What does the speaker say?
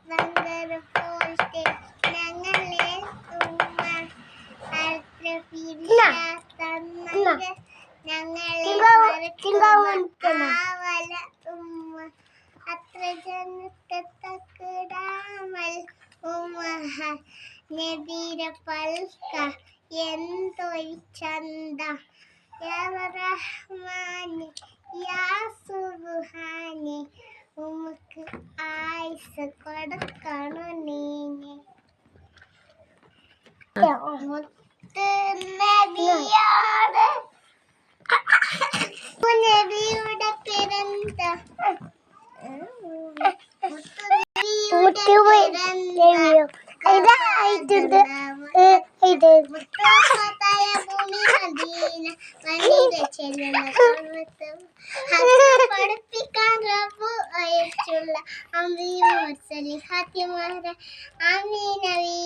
bunker പോലത്തെ ഞങ്ങളെ ഉമ്മ അൽഫിരിഷ തന്നത് ഞങ്ങളെ കാവല ഉമ്മ അത്ര ജനത്തക്കടാമൽ ഉമ്മ നബീര പൽക്ക എന്തൊരു ചന്ത യാ റഹ്മാനെ യാ സുബ്ഹാനെ ഉമ്മക്ക് ആയുസ് കൊടുക്കണം നീനെ മുത്ത് നബിയോട് നബിയുടെ പിറந்த പഠിപ്പിക്കാൻ റബ്ബ് അയച്ചുള്ള ഹാത്തിമാര ആമീൻ നബി